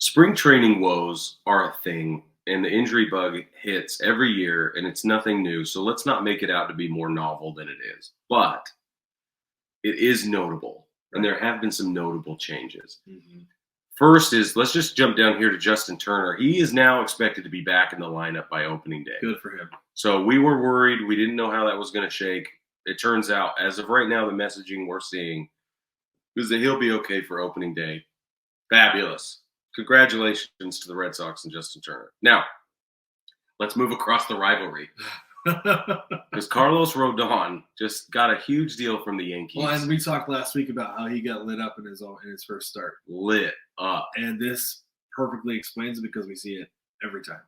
Spring training woes are a thing, and the injury bug hits every year, and it's nothing new. So let's not make it out to be more novel than it is. But it is notable, and there have been some notable changes. Mhm. First is let's just jump down here to Justin Turner. He is now expected to be back in the lineup by opening day. Good for him. So we were worried. We didn't know how that was going to shake. It turns out, as of right now, the messaging we're seeing is that he'll be okay for opening day. Fabulous. Congratulations to the Red Sox and Justin Turner. Now, let's move across the rivalry because Carlos Rodon just got a huge deal from the Yankees. Well, and we talked last week about how he got lit up in his first start. Lit up. And this perfectly explains it because we see it every time.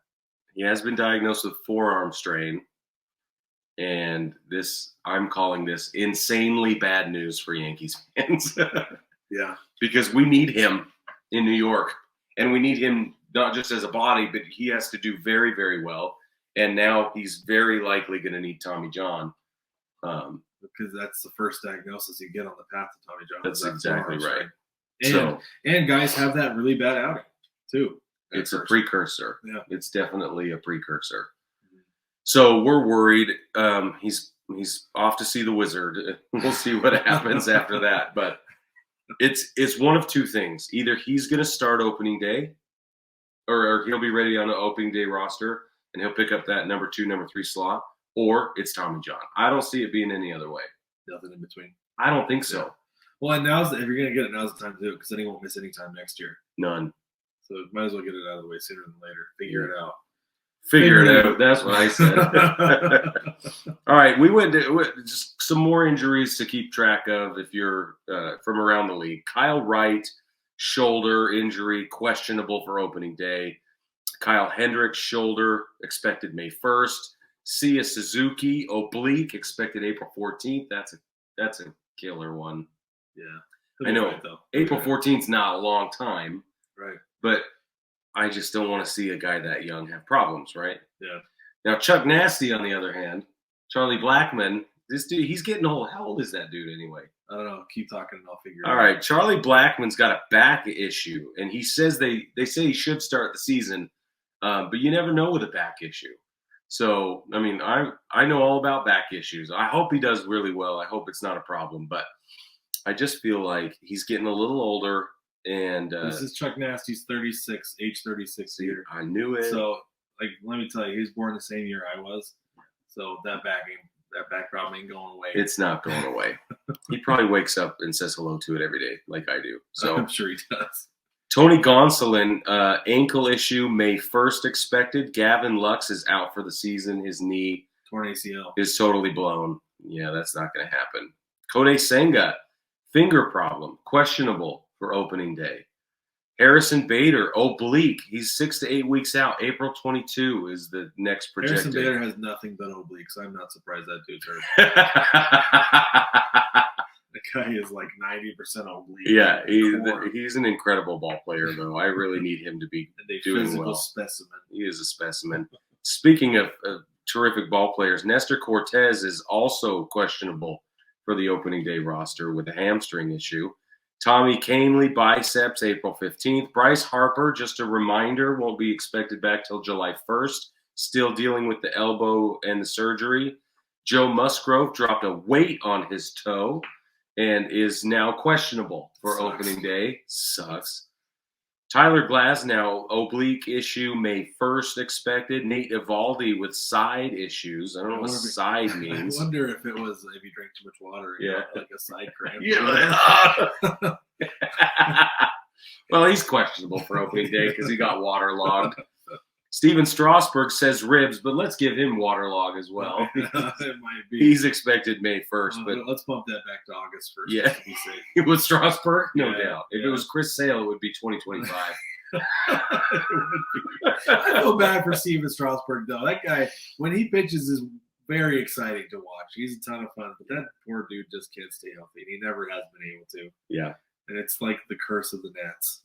He has been diagnosed with forearm strain. And I'm calling this insanely bad news for Yankees fans. Yeah. Because we need him in New York. And we need him not just as a body, but he has to do very, very well. And now he's very likely going to need Tommy John. Because that's the first diagnosis you get on the path to Tommy John. That's exactly right. And guys have that really bad outing, too. It's a precursor. Yeah. It's definitely a precursor. So we're worried. He's off to see the wizard. We'll see what happens after that. But it's one of two things. Either he's going to start opening day, or he'll be ready on the opening day roster, and he'll pick up that number 2, number 3 slot, or it's Tommy John. I don't see it being any other way. Nothing in between. I don't think so. Yeah. Well, and if you're going to get it, now's the time to do it because then he won't miss any time next year. None. So might as well get it out of the way sooner than later. Figure it out. Figure it out. That's what I said. All right, we went to just some more injuries to keep track of if you're from around the league. Kyle Wright, shoulder injury, questionable for opening day. Kyle Hendricks, shoulder, expected May 1st. Sia Suzuki, oblique, expected April 14th. That's a killer one. Yeah. I know. Right, though. April 14th is not a long time. Right. But I just don't want to see a guy that young have problems, right? Yeah. Now, Chuck Nasty, on the other hand, Charlie Blackmon, this dude, he's getting old. How old is that dude anyway? I don't know. Keep talking and I'll figure it out. All right. Charlie Blackmon's got a back issue, and he says they say he should start the season, but you never know with a back issue. So, I mean, I know all about back issues. I hope he does really well. I hope it's not a problem, but I just feel like he's getting a little older. And this is Chuck Nasty's 36, age 36 year. I knew it. So, let me tell you, he was born the same year I was. So that back problem ain't going away. It's not going away. He probably wakes up and says hello to it every day, like I do. So I'm sure he does. Tony Gonsolin, ankle issue, May 1st expected. Gavin Lux is out for the season. His knee Torn ACL is totally blown. Yeah, that's not going to happen. Kodai Senga, finger problem, questionable for opening day. Harrison Bader, oblique. He's 6 to 8 weeks out. April 22 is the next projected. Harrison Bader has nothing but obliques. I'm not surprised that dude's hurt. The guy is like 90% oblique. Yeah, he's an incredible ball player, though. I really need him to be doing well. Specimen. He is a specimen. Speaking of terrific ball players, Nestor Cortez is also questionable for the opening day roster with a hamstring issue. Tommy Canely, biceps, April 15th. Bryce Harper, just a reminder, won't be expected back till July 1st. Still dealing with the elbow and the surgery. Joe Musgrove dropped a weight on his toe and is now questionable for opening day. Sucks. Tyler Glasnow, oblique issue, May 1st expected. Nate Evaldi with side issues. I don't know what side means. I wonder if it was if you drank too much water. Yeah. Like a side cramp. Yeah. Well, he's questionable for opening day because he got waterlogged. Steven Strasburg says ribs, but let's give him waterlog as well. It might be. He's expected May 1st. But let's bump that back to August 1st. Yeah. To be safe. With Strasburg? No Yeah, doubt. If it was Chris Sale, it would be 2025. I feel bad for Steven Strasburg, though. That guy, when he pitches, is very exciting to watch. He's a ton of fun, but that poor dude just can't stay healthy, and he never has been able to. Yeah. And it's like the curse of the Nats.